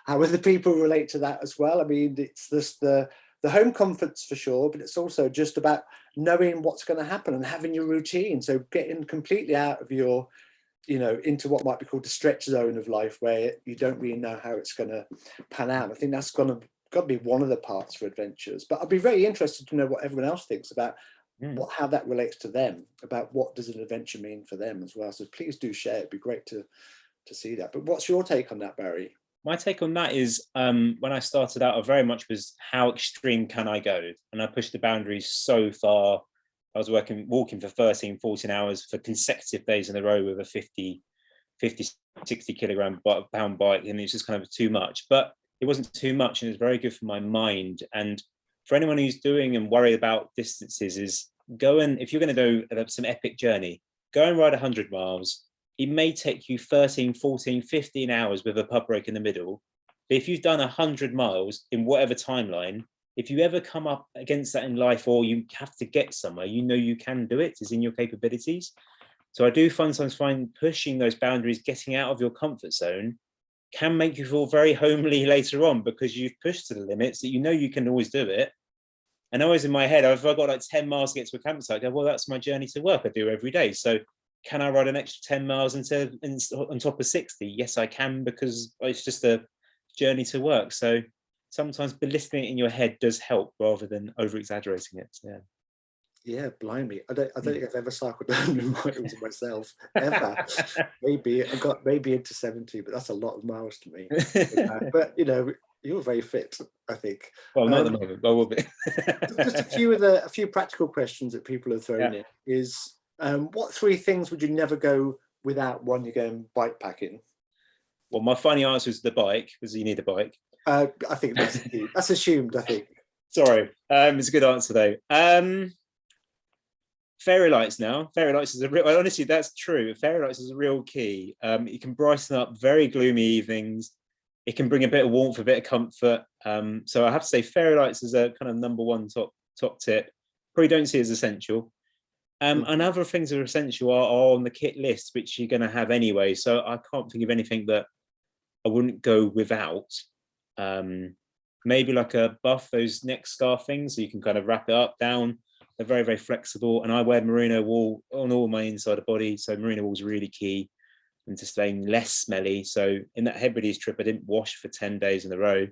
how other people relate to that as well. I mean, it's just the home comforts for sure, but it's also just about knowing what's going to happen and having your routine. So getting completely out of your, you know, into what might be called the stretch zone of life, where you don't really know how it's going to pan out. I think that's got to be one of the parts for adventures. But I'd be very interested to know what everyone else thinks about how that relates to them, about what does an adventure mean for them as well. So please do share. It'd be great to see that. But what's your take on that, Barry? My take on that is, when I started out, I very much was, how extreme can I go? And I pushed the boundaries so far. I was walking for 13, 14 hours for consecutive days in a row with a 50, 60 kilogram pound bike. And it's just kind of too much, but it wasn't too much. And it was very good for my mind. And for anyone who's doing and worried about distances, is go and, if you're going to do some epic journey, go and ride 100 miles. It may take you 13, 14, 15 hours with a pub break in the middle. But if you've done 100 miles in whatever timeline, if you ever come up against that in life, or you have to get somewhere, you know you can do it. It's in your capabilities. So I do sometimes find pushing those boundaries, getting out of your comfort zone, can make you feel very homely later on, because you've pushed to the limits that you know you can always do it. And always in my head, if I got like 10 miles to get to a campsite, I go, well, that's my journey to work. I do every day. So can I ride an extra 10 miles on top of 60? Yes, I can, because it's just a journey to work. So sometimes belittling it in your head does help rather than over exaggerating it. Yeah. Yeah, blimey. I don't think I've ever cycled down in miles myself, ever. Maybe I got into 70, but that's a lot of miles to me. But you know, you're very fit, I think. Well, not at the moment, but I will be. Just a few practical questions that people have thrown in is, what 3 things would you never go without when you're going bike packing? Well, my funny answer is the bike, because you need a bike. I think that's assumed, I think. Sorry. It's a good answer though. Fairy lights now. Fairy lights is a real, honestly, that's true. Fairy lights is a real key. It can brighten up very gloomy evenings. It can bring a bit of warmth, a bit of comfort. So I have to say fairy lights is a kind of number 1 top tip. Probably don't see as essential. And other things that are essential are on the kit list, which you're going to have anyway. So I can't think of anything that I wouldn't go without. Maybe like a buff, those neck scarf things, so you can kind of wrap it up, down. They're very, very flexible. And I wear merino wool on all my inside of body. So merino wool is really key and to staying less smelly. So in that Hebrides trip, I didn't wash for 10 days in a row,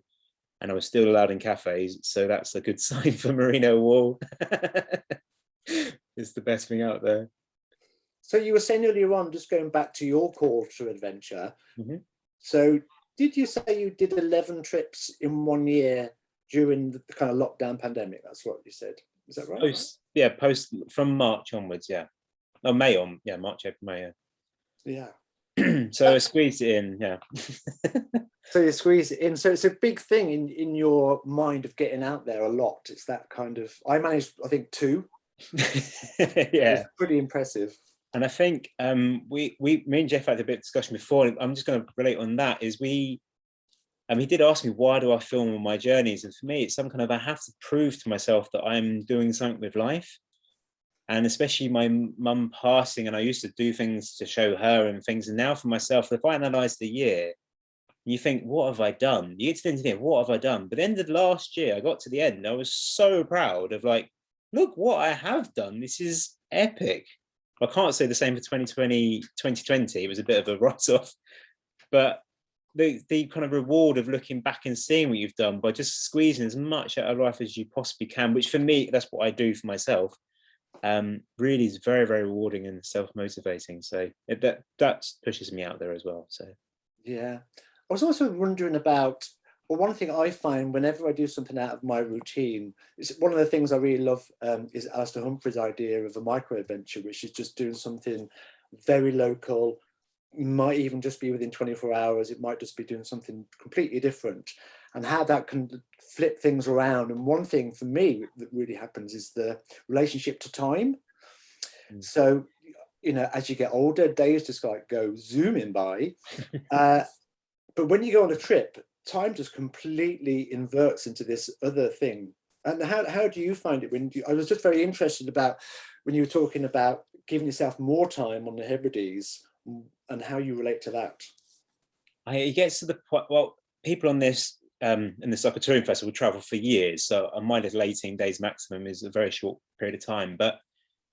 and I was still allowed in cafes. So that's a good sign for merino wool. It's the best thing out there. So you were saying earlier on, just going back to your call to adventure. So did you say you did 11 trips in 1 year during the kind of lockdown pandemic? That's what you said. Is that right? Post from March onwards, yeah. Oh, May on, yeah, March, April, May, yeah. So I squeezed it in, yeah. So you squeeze it in. So it's a big thing in your mind of getting out there a lot. It's that kind of, I managed, I think 2. Yeah. It's pretty impressive. And I think me and Jeff had a bit of discussion before. I'm just going to relate on that. Is he did ask me, why do I film on my journeys? And for me, it's some kind of, I have to prove to myself that I'm doing something with life. And especially my mum passing, and I used to do things to show her and things. And now for myself, if I analyze the year, you think, what have I done? You get to the end of the year, what have I done? But the end of last year, I got to the end, I was so proud of like, look what I have done. This is epic. I can't say the same for 2020. It was a bit of a write-off, but the kind of reward of looking back and seeing what you've done by just squeezing as much out of life as you possibly can, which for me, that's what I do for myself, really is very, very rewarding and self-motivating. So that pushes me out there as well. So yeah, I was also wondering about, well, one thing I find whenever I do something out of my routine, is one of the things I really love is Alistair Humphrey's idea of a micro adventure, which is just doing something very local. It might even just be within 24 hours. It might just be doing something completely different, and how that can flip things around. And one thing for me that really happens is the relationship to time. So, you know, as you get older, days just like go zooming by. But when you go on a trip, time just completely inverts into this other thing. And how do you find it? I was just very interested about when you were talking about giving yourself more time on the Hebrides, and how you relate to that. It gets to the point, well, people on this in this upper touring festival travel for years, so a minus 18 days maximum is a very short period of time. But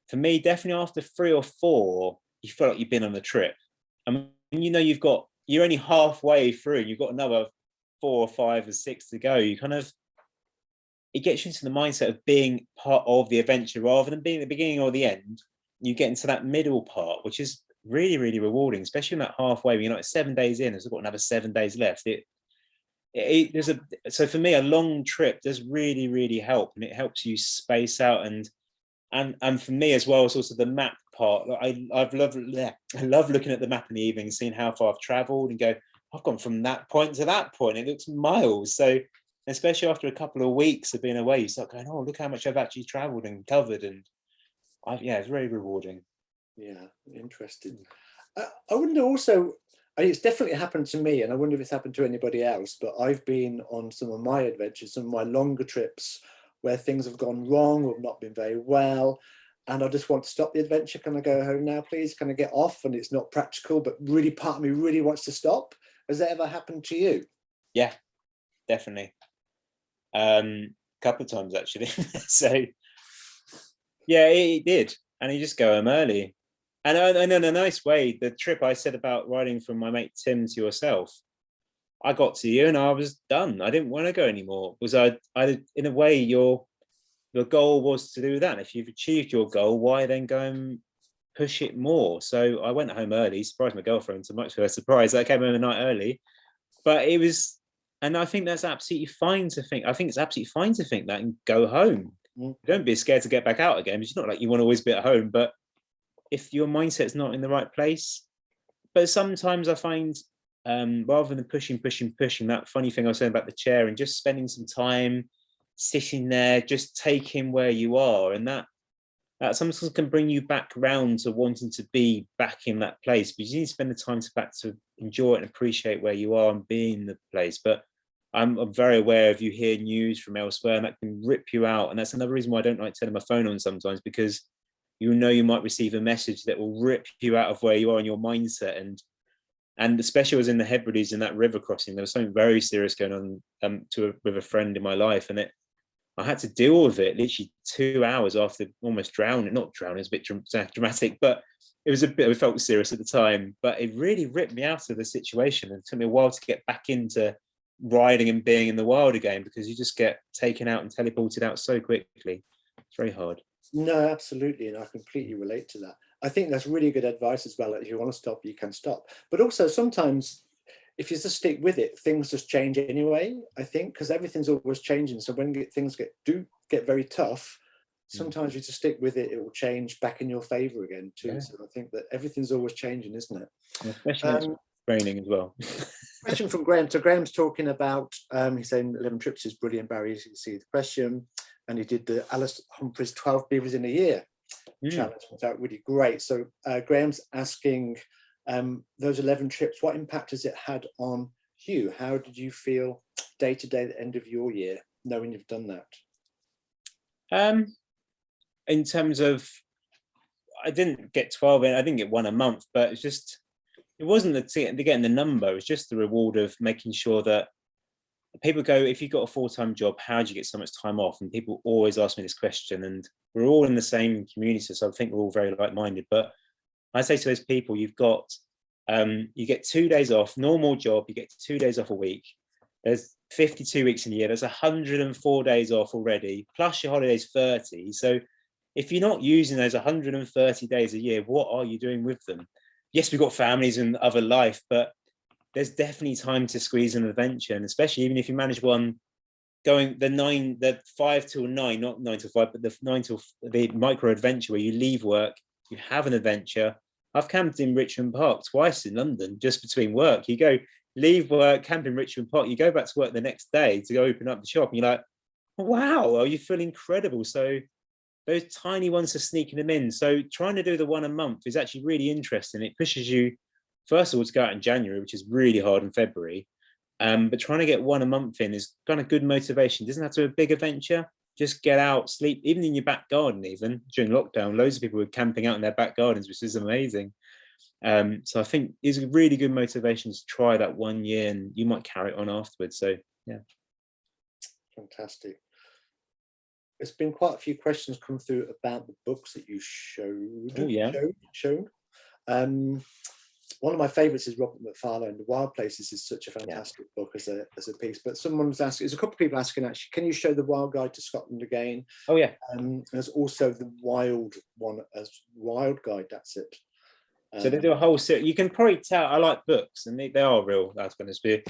for me, definitely after 3 or 4, you feel like you've been on the trip. And you know you're only halfway through, you've got another 4 or 5 or 6 to go. You kind of, it gets you into the mindset of being part of the adventure rather than being at the beginning or the end. You get into that middle part, which is really, really rewarding, especially in that halfway when you're like 7 days in, there's got another 7 days left. So for me, a long trip does really, really help, and it helps you space out. And for me as well, it's also the map part. I love looking at the map in the evening, seeing how far I've traveled, and go, I've gone from that point to that point. It looks miles. So especially after a couple of weeks of being away, you start going, oh, look how much I've actually traveled and covered. And Yeah, it's very rewarding. Yeah, interesting. I wonder also, it's definitely happened to me, and I wonder if it's happened to anybody else, but I've been on some of my adventures, some of my longer trips where things have gone wrong or have not been very well, and I just want to stop the adventure. Can I go home now, please? Can I get off? And it's not practical, but really part of me really wants to stop. Has that ever happened to you? Yeah, definitely. Couple of times actually. So yeah, it did. And you just go home early. And in a nice way, the trip I said about riding from my mate Tim to yourself, I got to you and I was done. I didn't want to go anymore. Because I in a way, your goal was to do that. If you've achieved your goal, why then go and push it more? So I went home early, surprised my girlfriend so much for her surprise. I came home a night early, but it was, and I think that's absolutely fine to think. I think it's absolutely fine to think that and go home. Don't be scared to get back out again. It's not like you want to always be at home, but if your mindset's not in the right place. But sometimes I find, rather than pushing, that funny thing I was saying about the chair and just spending some time sitting there, just taking where you are, and that sometimes can bring you back round to wanting to be back in that place. But you need to spend the time to enjoy it and appreciate where you are and be in the place. But I'm very aware of, you hear news from elsewhere and that can rip you out. And that's another reason why I don't like turning my phone on sometimes, because you know you might receive a message that will rip you out of where you are in your mindset. And especially I was in the Hebrides in that river crossing, there was something very serious going on with a friend in my life, and I had to deal with it literally 2 hours after almost drowning. Not drowning, it's a bit dramatic, but it felt serious at the time. But it really ripped me out of the situation, and it took me a while to get back into riding and being in the wild again, because you just get taken out and teleported out so quickly. It's very hard. No, absolutely, and I completely relate to that. I think that's really good advice as well. If you want to stop, you can stop. But also sometimes, if you just stick with it, things just change anyway. I think because everything's always changing. So when things get very tough, sometimes you just stick with it. It will change back in your favor again too. Yeah. So I think that everything's always changing, isn't it? Especially training as well. Question from Graham. So Graham's talking about, he's saying 11 trips is brilliant, Barry. You can see the question. And he did the Alice Humphreys 12 beavers in a year challenge, which felt really great. So Graham's asking, those 11 trips, what impact has it had on you? How did you feel day to day at the end of your year, knowing you've done that? In terms of, I didn't get 12 in, I didn't get one a month, but it wasn't the getting the number, it was just the reward of making sure that people go, if you've got a full-time job, how do you get so much time off? And people always ask me this question, and we're all in the same community, so I think we're all very like-minded. But I say to those people, you've got, you get 2 days off, normal job, you get 2 days off a week. There's 52 weeks in a year, there's 104 days off already, plus your holidays 30. So if you're not using those 130 days a year, what are you doing with them? Yes, we've got families and other life, but there's definitely time to squeeze an adventure, and especially even if you manage one going the 5 till 9, not 9 till 5, but the 9 till the micro adventure where you leave work, you have an adventure. I've camped in Richmond Park twice in London just between work. You go leave work, camp in Richmond Park, you go back to work the next day to go open up the shop, and you're like, wow, you feel incredible. So those tiny ones are sneaking them in. So trying to do the one a month is actually really interesting. It pushes you, first of all, to go out in January, which is really hard in February. But trying to get one a month in is kind of good motivation. It doesn't have to be a big adventure. Just get out, sleep, even in your back garden. Even during lockdown, loads of people were camping out in their back gardens, which is amazing. So I think it's a really good motivation to try that 1 year, and you might carry it on afterwards. So yeah. Fantastic. There's been quite a few questions come through about the books that you showed. Oh, yeah. Shown. One of my favorites is Robert McFarlane. The Wild Places is such a fantastic book as a piece. But someone's asking, there's a couple of people asking actually, can you show the Wild Guide to Scotland again? Oh yeah. There's also the Wild one as Wild Guide. That's it. So they do a whole series. You can probably tell I like books, and they are real. That's going to be.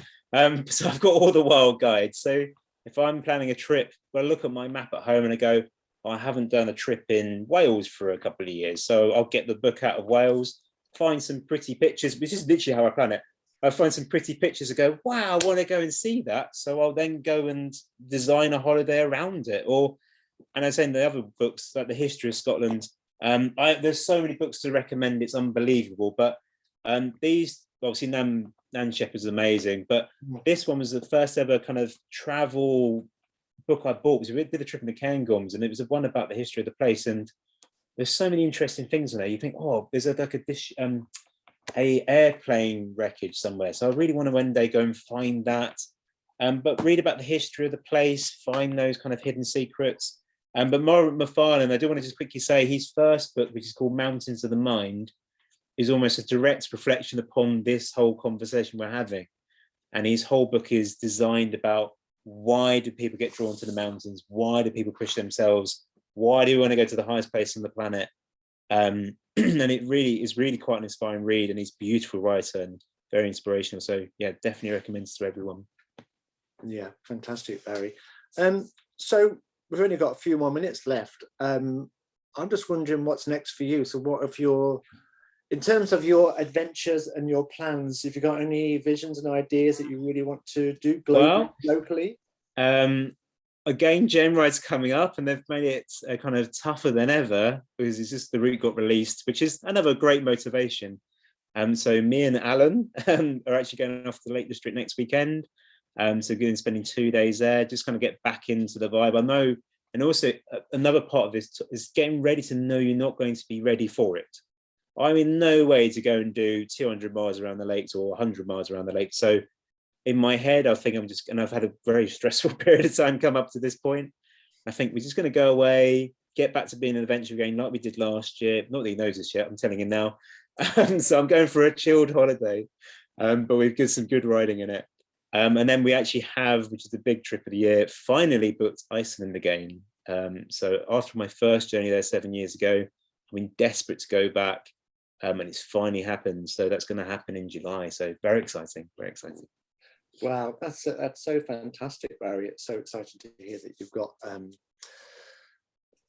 So I've got all the Wild Guides. So if I'm planning a trip, well, I look at my map at home and I go, I haven't done a trip in Wales for a couple of years, so I'll get the book out of Wales, find some pretty pictures, which is literally how I plan it. I find some pretty pictures and go, wow, I want to go and see that. So I'll then go and design a holiday around it. And I say in the other books, like the History of Scotland, There's so many books to recommend, it's unbelievable. But these, obviously, Nan Shepherd's amazing, but this one was the first ever kind of travel book I bought. We did a trip in the Cairngorms, and it was one about the history of the place. And there's so many interesting things in there. You think, oh, there's a airplane wreckage somewhere. So I really want to one day go and find that. But read about the history of the place, find those kind of hidden secrets. But Maura McFarlane, I do want to just quickly say his first book, which is called Mountains of the Mind, is almost a direct reflection upon this whole conversation we're having. And his whole book is designed about, why do people get drawn to the mountains? Why do people push themselves? Why do we want to go to the highest place on the planet? And it really is quite an inspiring read, and he's a beautiful writer and very inspirational. So yeah, definitely recommend it to everyone. Yeah, fantastic, Barry. So we've only got a few more minutes left. I'm just wondering what's next for you. So what of your, in terms of your adventures and your plans, if you've got any visions and ideas that you really want to do globally, locally? Again, Gen Ride's coming up, and they've made it kind of tougher than ever, because it's just the route got released, which is another great motivation. So me and Alan are actually going off to the Lake District next weekend. So going spending 2 days there, just kind of get back into the vibe. I know, and also another part of this is getting ready to know you're not going to be ready for it. I'm in no way to go and do 200 miles around the lakes or 100 miles around the lake. So in my head, I think I've had a very stressful period of time come up to this point. I think we're just going to go away, get back to being an adventure again like we did last year. Not that he knows this yet, I'm telling him now. So I'm going for a chilled holiday, but we've got some good riding in it. And then we actually have, which is the big trip of the year, finally booked Iceland again. So after my first journey there 7 years ago, I've been desperate to go back, and it's finally happened. So that's going to happen in July. So very exciting, very exciting. Wow, that's so fantastic, Barry. It's so exciting to hear that you've got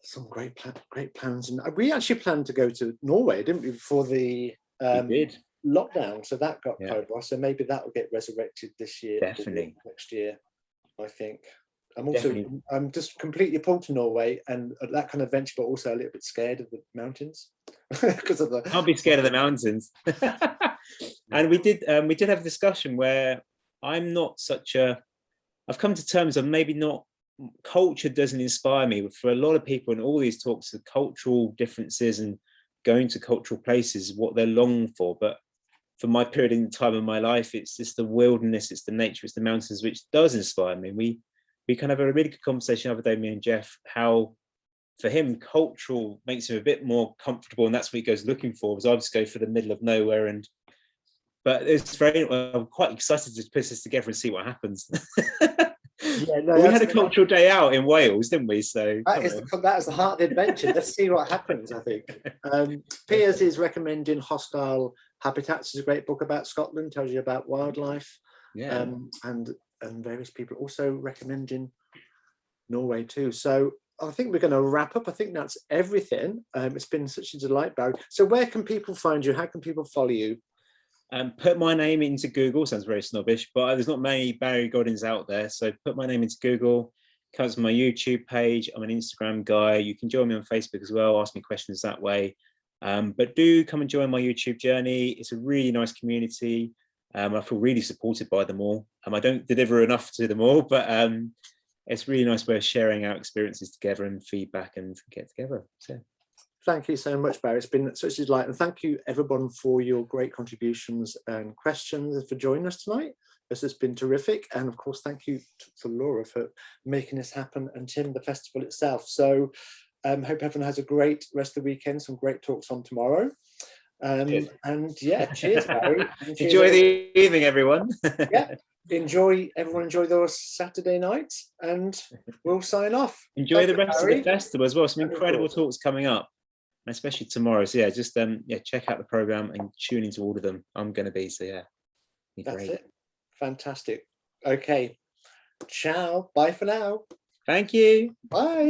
some great plans. And we actually planned to go to Norway, didn't we, before the lockdown? So that got over. So maybe that will get resurrected this year. Definitely. Next year, I think. I'm just completely pulled to Norway and that kind of adventure, but also a little bit scared of the mountains because of the. I'll be scared of the mountains. And we did have a discussion where I'm not I've come to terms of maybe not, culture doesn't inspire me. For a lot of people in all these talks, the cultural differences and going to cultural places is what they're longing for. But for my period in time of my life, it's just the wilderness, it's the nature, it's the mountains, which does inspire me. We kind of had a really good conversation the other day, me and Jeff, how for him, cultural makes him a bit more comfortable, and that's what he goes looking for, because I just go for the middle of nowhere. But it's I'm quite excited to put this together and see what happens. Yeah, no, we had a cultural day out in Wales, didn't we? So that is the heart of the adventure. Let's see what happens, I think. Piers is recommending Hostile Habitats. Is a great book about Scotland, tells you about wildlife. Yeah. And various people also recommending Norway too. So I think we're going to wrap up. I think that's everything. It's been such a delight, Barry. So where can people find you? How can people follow you? Put my name into Google. Sounds very snobbish, but there's not many Barry Goddins out there. So put my name into Google. Comes to my YouTube page. I'm an Instagram guy. You can join me on Facebook as well. Ask me questions that way. But do come and join my YouTube journey. It's a really nice community. I feel really supported by them all. I don't deliver enough to them all, but it's a really nice way of sharing our experiences together and feedback and get together. So. Thank you so much, Barry. It's been such a delight. And thank you, everyone, for your great contributions and questions and for joining us tonight. This has been terrific. And of course, thank you to Laura for making this happen, and Tim, the festival itself. So hope everyone has a great rest of the weekend, some great talks on tomorrow. And yeah, cheers, Barry. And cheers, enjoy the evening, everyone. Yeah, everyone enjoy their Saturday night, and we'll sign off. Enjoy the rest of the festival as well. Some incredible talks coming up, especially tomorrow. So yeah, just check out the program and tune into all of them. I'm going to be, so yeah. That's it. Fantastic. Okay. Ciao. Bye for now. Thank you. Bye.